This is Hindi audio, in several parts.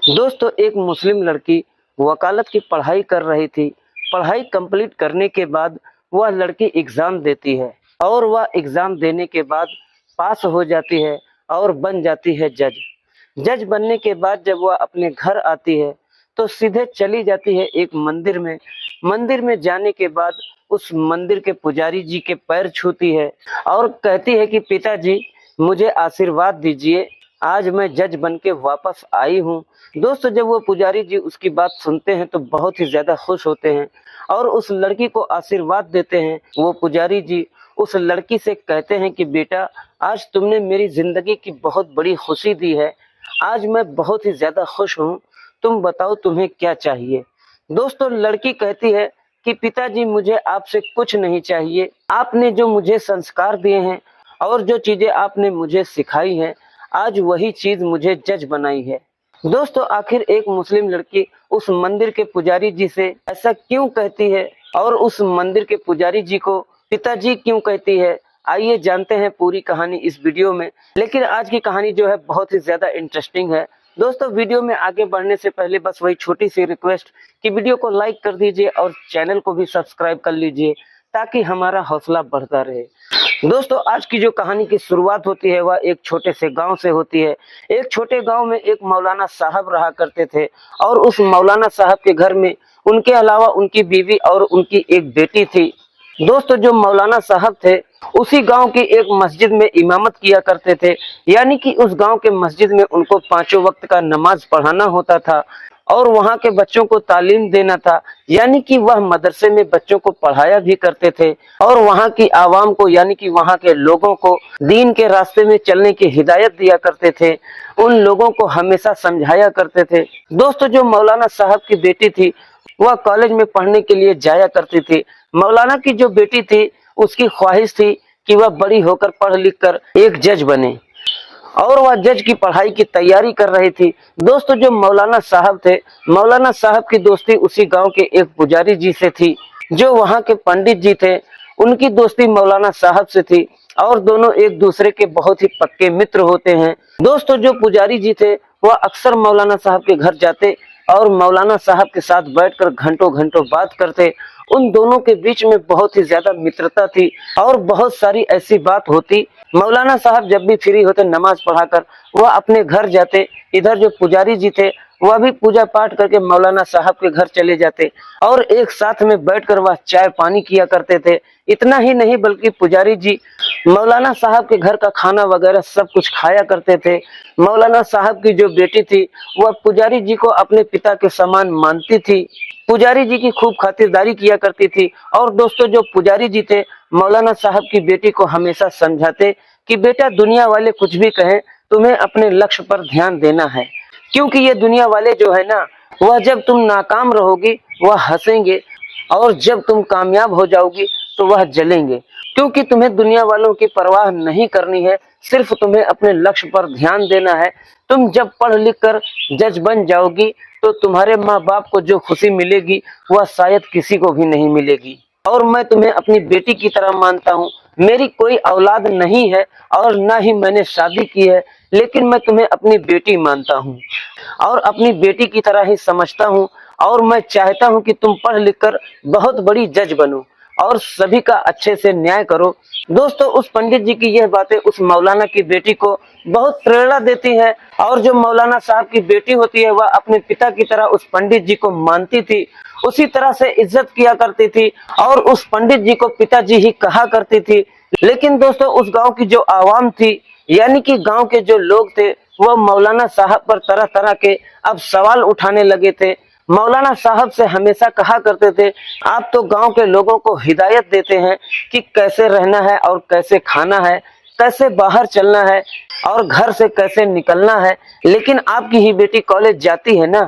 दोस्तों, एक मुस्लिम लड़की वकालत की पढ़ाई कर रही थी। पढ़ाई कंप्लीट करने के बाद वह लड़की एग्ज़ाम देती है और वह एग्ज़ाम देने के बाद पास हो जाती है और बन जाती है जज। जज बनने के बाद जब वह अपने घर आती है तो सीधे चली जाती है एक मंदिर में। मंदिर में जाने के बाद उस मंदिर के पुजारी जी के पैर छूती है और कहती है कि पिताजी, मुझे आशीर्वाद दीजिए, आज मैं जज बन के वापस आई हूँ। दोस्तों, जब वो पुजारी जी उसकी बात सुनते हैं तो बहुत ही ज्यादा खुश होते हैं और उस लड़की को आशीर्वाद देते हैं। वो पुजारी जी उस लड़की से कहते हैं कि बेटा, आज तुमने मेरी जिंदगी की बहुत बड़ी खुशी दी है, आज मैं बहुत ही ज्यादा खुश हूँ, तुम बताओ तुम्हें क्या चाहिए। दोस्तों, लड़की कहती है कि पिताजी, मुझे आपसे कुछ नहीं चाहिए, आपने जो मुझे संस्कार दिए हैं और जो चीजें आपने मुझे सिखाई हैं, आज वही चीज मुझे जज बनाई है। दोस्तों, आखिर एक मुस्लिम लड़की उस मंदिर के पुजारी जी से ऐसा क्यों कहती है और उस मंदिर के पुजारी जी को पिताजी क्यों कहती है, आइए जानते हैं पूरी कहानी इस वीडियो में। लेकिन आज की कहानी जो है बहुत ही ज्यादा इंटरेस्टिंग है। दोस्तों, वीडियो में आगे बढ़ने से पहले बस वही छोटी सी रिक्वेस्ट कि वीडियो को लाइक कर दीजिए और चैनल को भी सब्सक्राइब कर लीजिए ताकि हमारा हौसला बढ़ता रहे। दोस्तों, आज की जो कहानी की शुरुआत होती है वह एक छोटे से गांव से होती है। एक छोटे गांव में एक मौलाना साहब रहा करते थे और उस मौलाना साहब के घर में उनके अलावा उनकी बीवी और उनकी एक बेटी थी। दोस्तों, जो मौलाना साहब थे उसी गांव की एक मस्जिद में इमामत किया करते थे, यानी कि उस गांव के मस्जिद में उनको पांचों वक्त का नमाज पढ़ाना होता था और वहां के बच्चों को तालीम देना था, यानी कि वह मदरसे में बच्चों को पढ़ाया भी करते थे और वहां की आवाम को, यानी कि वहां के लोगों को दीन के रास्ते में चलने की हिदायत दिया करते थे, उन लोगों को हमेशा समझाया करते थे। दोस्तों, जो मौलाना साहब की बेटी थी वह कॉलेज में पढ़ने के लिए जाया करती थी। मौलाना की जो बेटी थी उसकी ख्वाहिश थी कि वह बड़ी होकर पढ़ लिख कर एक जज बने और वह जज की पढ़ाई की तैयारी कर रही थी। दोस्तों, जो मौलाना साहब थे, मौलाना साहब की दोस्ती उसी गांव के एक पुजारी जी से थी। जो वहां के पंडित जी थे उनकी दोस्ती मौलाना साहब से थी और दोनों एक दूसरे के बहुत ही पक्के मित्र होते हैं। दोस्तों, जो पुजारी जी थे वह अक्सर मौलाना साहब के घर जाते और मौलाना साहब के साथ बैठकर घंटों घंटों बात करते। उन दोनों के बीच में बहुत ही ज्यादा मित्रता थी और बहुत सारी ऐसी बात होती। मौलाना साहब जब भी फ्री होते नमाज पढ़ाकर वह अपने घर जाते, इधर जो पुजारी जी थे वह भी पूजा पाठ करके मौलाना साहब के घर चले जाते और एक साथ में बैठकर वह चाय पानी किया करते थे। इतना ही नहीं बल्कि पुजारी जी मौलाना साहब के घर का खाना वगैरह सब कुछ खाया करते थे। मौलाना साहब की जो बेटी थी वह पुजारी जी को अपने पिता के समान मानती थी, पुजारी जी की खूब खातिरदारी किया करती थी। और दोस्तों, जो पुजारी जी थे मौलाना साहब की बेटी को हमेशा समझाते कि बेटा, दुनिया वाले कुछ भी कहें, तुम्हें अपने लक्ष्य पर ध्यान देना है, क्योंकि ये दुनिया वाले जो है ना, वह जब तुम नाकाम रहोगी वह हंसेंगे और जब तुम कामयाब हो जाओगी तो वह जलेंगे। क्योंकि तुम्हें दुनिया वालों की परवाह नहीं करनी है, सिर्फ तुम्हें अपने लक्ष्य पर ध्यान देना है। तुम जब पढ़ लिख कर जज बन जाओगी तो तुम्हारे माँ बाप को जो खुशी मिलेगी वह शायद किसी को भी नहीं मिलेगी। और मैं तुम्हें अपनी बेटी की तरह मानता हूँ। मेरी कोई औलाद नहीं है और ना ही मैंने शादी की है, लेकिन मैं तुम्हें अपनी बेटी मानता हूँ और अपनी बेटी की तरह ही समझता हूँ और मैं चाहता हूँ कि तुम पढ़ लिख कर बहुत बड़ी जज बनो और सभी का अच्छे से न्याय करो। दोस्तों, उस पंडित जी की यह बातें उस मौलाना की बेटी को बहुत प्रेरणा देती है और जो मौलाना साहब की बेटी होती है वह अपने पिता की तरह उस पंडित जी को मानती थी, उसी तरह से इज्जत किया करती थी और उस पंडित जी को पिताजी ही कहा करती थी। लेकिन दोस्तों, उस गांव की जो आवाम थी, यानी कि गांव के जो लोग थे, वह मौलाना साहब पर तरह तरह के अब सवाल उठाने लगे थे। मौलाना साहब से हमेशा कहा करते थे, आप तो गांव के लोगों को हिदायत देते हैं कि कैसे रहना है और कैसे खाना है, कैसे बाहर चलना है और घर से कैसे निकलना है, लेकिन आपकी ही बेटी कॉलेज जाती है ना,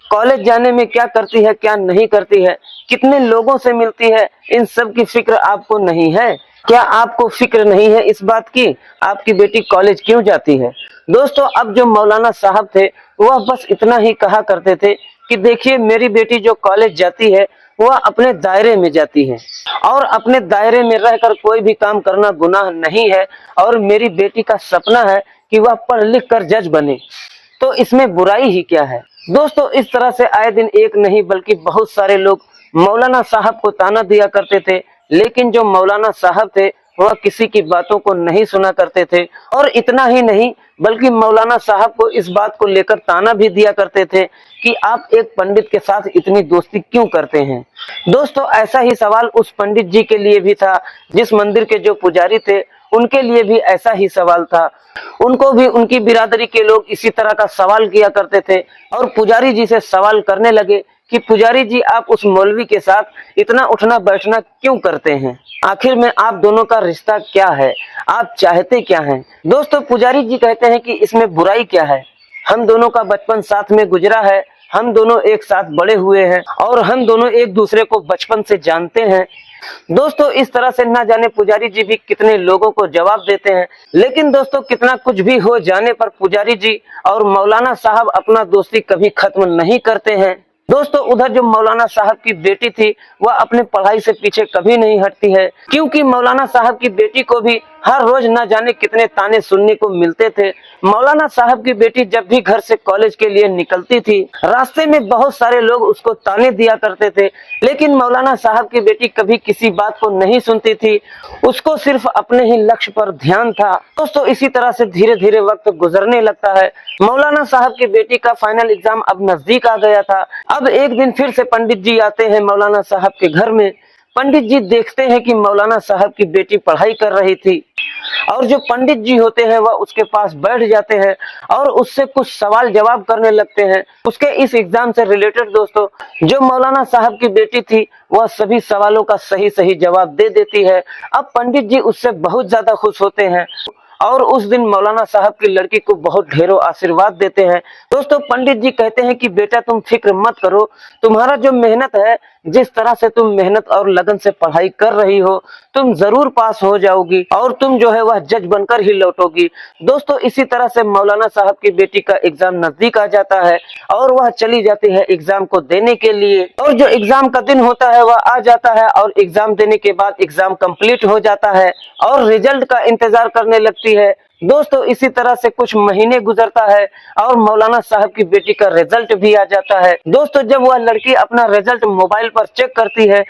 कॉलेज जाने में क्या करती है, क्या नहीं करती है, कितने लोगों से मिलती है, इन सब की फिक्र आपको नहीं है। क्या आपको फिक्र नहीं है इस बात की, आपकी बेटी कॉलेज क्यों जाती है। दोस्तों, अब जो मौलाना साहब थे वह बस इतना ही कहा करते थे कि देखिए, मेरी बेटी जो कॉलेज जाती है वह अपने दायरे में जाती है और अपने दायरे में रहकर कोई भी काम करना गुनाह नहीं है और मेरी बेटी का सपना है कि वह पढ़ लिख कर जज बने, तो इसमें बुराई ही क्या है। दोस्तों इस तरह से आए दिन एक नहीं बल्कि बहुत सारे लोग मौलाना साहब को ताना दिया करते थे, लेकिन जो मौलाना साहब थे वह किसी की बातों को नहीं सुना करते थे। और इतना ही नहीं बल्कि मौलाना साहब को इस बात को लेकर ताना भी दिया करते थे कि आप एक पंडित के साथ इतनी दोस्ती क्यों करते हैं। दोस्तों ऐसा ही सवाल उस पंडित जी के लिए भी था, जिस मंदिर के जो पुजारी थे उनके लिए भी ऐसा ही सवाल था। उनको भी उनकी बिरादरी के लोग इसी तरह का सवाल किया करते थे और पुजारी जी से सवाल करने लगे कि पुजारी जी आप उस मौलवी के साथ इतना उठना बैठना क्यों करते हैं, आखिर में आप दोनों का रिश्ता क्या है, आप चाहते क्या हैं। दोस्तों पुजारी जी कहते हैं कि इसमें बुराई क्या है, हम दोनों का बचपन साथ में गुजरा है, हम दोनों एक साथ बड़े हुए हैं और हम दोनों एक दूसरे को बचपन से जानते हैं। दोस्तों इस तरह से ना जाने पुजारी जी भी कितने लोगों को जवाब देते हैं, लेकिन दोस्तों कितना कुछ भी हो जाने पर पुजारी जी और मौलाना साहब अपना दोस्ती कभी खत्म नहीं करते हैं। दोस्तों उधर जो मौलाना साहब की बेटी थी वह अपने पढ़ाई से पीछे कभी नहीं हटती है, क्योंकि मौलाना साहब की बेटी को भी हर रोज ना जाने कितने ताने सुनने को मिलते थे। मौलाना साहब की बेटी जब भी घर से कॉलेज के लिए निकलती थी, रास्ते में बहुत सारे लोग उसको ताने दिया करते थे, लेकिन मौलाना साहब की बेटी कभी किसी बात को नहीं सुनती थी, उसको सिर्फ अपने ही लक्ष्य पर ध्यान था। दोस्तों इसी तरह से धीरे धीरे वक्त गुजरने लगता है। मौलाना साहब की बेटी का फाइनल एग्जाम अब नजदीक आ गया था। अब एक दिन फिर से पंडित जी आते हैं मौलाना साहब के घर में। पंडित जी देखते हैं कि मौलाना साहब की बेटी पढ़ाई कर रही थी और जो पंडित जी होते हैं वह उसके पास बैठ जाते हैं और उससे कुछ सवाल जवाब करने लगते हैं उसके इस एग्जाम से रिलेटेड। दोस्तों जो मौलाना साहब की बेटी थी वह सभी सवालों का सही सही जवाब दे देती है। अब पंडित जी उससे बहुत ज्यादा खुश होते हैं और उस दिन मौलाना साहब की लड़की को बहुत ढेरों आशीर्वाद देते हैं। दोस्तों पंडित जी कहते हैं कि बेटा तुम फिक्र मत करो, तुम्हारा जो मेहनत है, जिस तरह से तुम मेहनत और लगन से पढ़ाई कर रही हो, तुम जरूर पास हो जाओगी और तुम जो है वह जज बनकर ही लौटोगी। दोस्तों इसी तरह से मौलाना साहब की बेटी का एग्जाम नजदीक आ जाता है और वह चली जाती है एग्जाम को देने के लिए। और जो एग्जाम का दिन होता है वह आ जाता है और एग्जाम देने के बाद एग्जाम कंप्लीट हो जाता है और रिजल्ट का इंतजार करने लगती है। दोस्तों इसी तरह से कुछ महीने गुजरता है और मौलाना साहब की बेटी का रिजल्ट भी आ जाता है। दोस्तों जब वह लड़की अपना रिजल्ट मोबाइल पर चेक करती है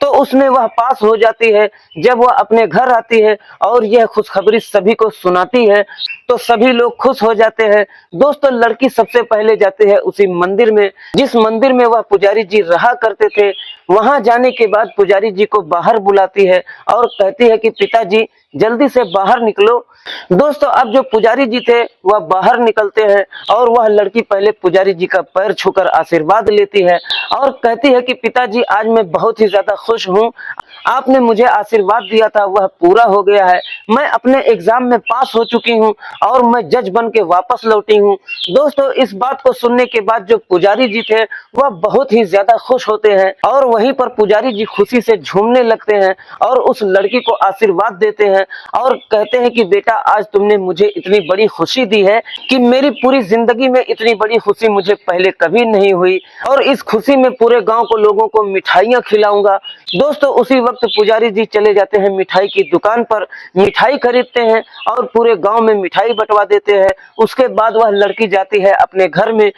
तो उसमें वह पास हो जाती है। जब वह अपने घर आती है और यह खुशखबरी सभी को सुनाती है तो सभी लोग खुश हो जाते हैं। दोस्तों लड़की सबसे पहले जाती है उसी मंदिर में जिस मंदिर में वह पुजारी जी रहा करते थे। वहां जाने के बाद पुजारी जी को बाहर बुलाती है और कहती है कि पिताजी जल्दी से बाहर निकलो। दोस्तों अब जो पुजारी जी थे वह बाहर निकलते हैं और वह लड़की पहले पुजारी जी का पैर छूकर आशीर्वाद लेती है और कहती है कि पिताजी आज मैं बहुत ही ज्यादा खुश हूँ, आपने मुझे आशीर्वाद दिया था वह पूरा हो गया है, मैं अपने एग्जाम में पास हो चुकी हूँ और मैं जज बन के वापस लौटी हूँ। दोस्तों इस बात को सुनने के बाद जो पुजारी जी थे वह बहुत ही ज्यादा खुश होते हैं और वहीं पर पुजारी जी खुशी से झूमने लगते हैं और उस लड़की को आशीर्वाद देते हैं और कहते हैं कि बेटा आज तुमने मुझे इतनी बड़ी खुशी दी है कि मेरी पूरी जिंदगी में इतनी बड़ी खुशी मुझे पहले कभी नहीं हुई और इस खुशी में पूरे गांव को लोगों को मिठाइयां खिलाऊंगा। दोस्तों उसी वक्त पुजारी जी चले जाते हैं मिठाई की दुकान पर, मिठाई खरीदते हैं और पूरे गांव में मिठाई बंटवा देते हैं। उसके बाद वह लड़की जाती है अपने घर में,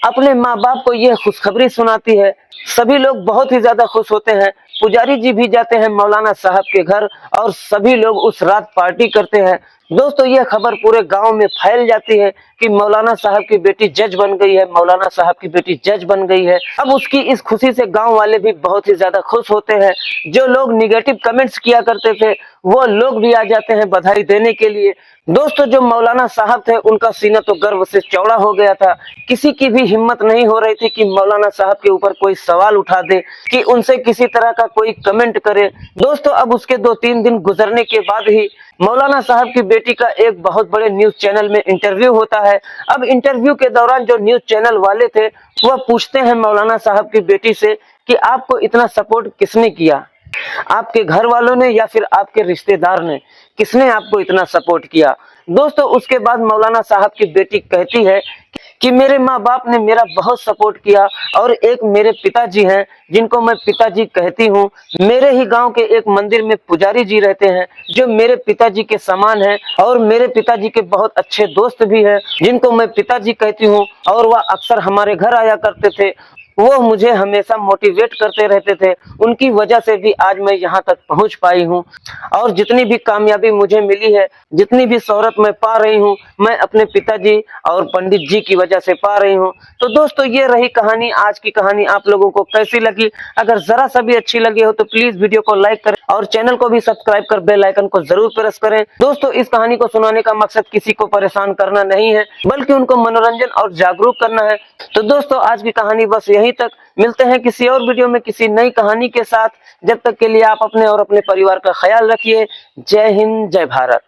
अपने माँ बाप को यह खुशखबरी सुनाती है। सभी लोग बहुत ही ज्यादा खुश होते हैं। पुजारी जी भी जाते हैं मौलाना साहब के घर और सभी लोग उस रात पार्टी करते हैं। दोस्तों यह खबर पूरे गांव में फैल जाती है कि मौलाना साहब की बेटी जज बन गई है, मौलाना साहब की बेटी जज बन गई है। अब उसकी इस खुशी से गांव वाले भी बहुत ही ज्यादा खुश होते हैं। जो लोग निगेटिव कमेंट्स किया करते थे वो लोग भी आ जाते हैं बधाई देने के लिए। दोस्तों जो मौलाना साहब थे उनका सीना तो गर्व से चौड़ा हो गया था, किसी की भी हिम्मत नहीं हो रही थी कि मौलाना साहब के ऊपर कोई सवाल उठा दे, कि उनसे किसी तरह का कोई कमेंट करे। दोस्तों अब उसके 2-3 दिन गुजरने के बाद ही मौलाना साहब की बेटी का एक बहुत बड़े न्यूज चैनल में इंटरव्यू होता है। अब इंटरव्यू के दौरान जो न्यूज चैनल वाले थे वह पूछते हैं मौलाना साहब की बेटी से कि आपको इतना सपोर्ट किसने किया, आपके घर वालों ने या फिर आपके रिश्तेदार ने, किसने आपको इतना सपोर्ट किया। दोस्तों उसके बाद मौलाना साहब की बेटी कहती है कि मेरे माँ बाप ने मेरा बहुत सपोर्ट किया। और एक मेरे पिताजी हैं जिनको मैं पिताजी कहती हूँ। मेरे ही गांव के एक मंदिर में पुजारी जी रहते हैं जो मेरे पिताजी के समान हैं और मेरे पिताजी के बहुत अच्छे दोस्त भी हैं जिनको मैं पिताजी कहती हूँ। और वह अक्सर हमारे घर आया करते थे। वो मुझे हमेशा मोटिवेट करते रहते थे। उनकी वजह से भी आज मैं यहाँ तक पहुँच पाई हूँ। और जितनी भी कामयाबी मुझे मिली है, जितनी भी शोहरत मैं पा रही हूँ, मैं अपने पिताजी और पंडित जी की वजह से पा रही हूँ। तो दोस्तों ये रही कहानी। आज की कहानी आप लोगों को कैसी लगी? अगर जरा सा भी अच्छी लगी हो तो प्लीज वीडियो को लाइक करें और चैनल को भी सब्सक्राइब कर बेल आइकन को जरूर प्रेस करें। दोस्तों इस कहानी को सुनाने का मकसद किसी को परेशान करना नहीं है, बल्कि उनको मनोरंजन और जागरूक करना है। तो दोस्तों आज की कहानी बस यहीं तक। मिलते हैं किसी और वीडियो में किसी नई कहानी के साथ। जब तक के लिए आप अपने और अपने परिवार का ख्याल रखिए। जय हिंद, जय भारत।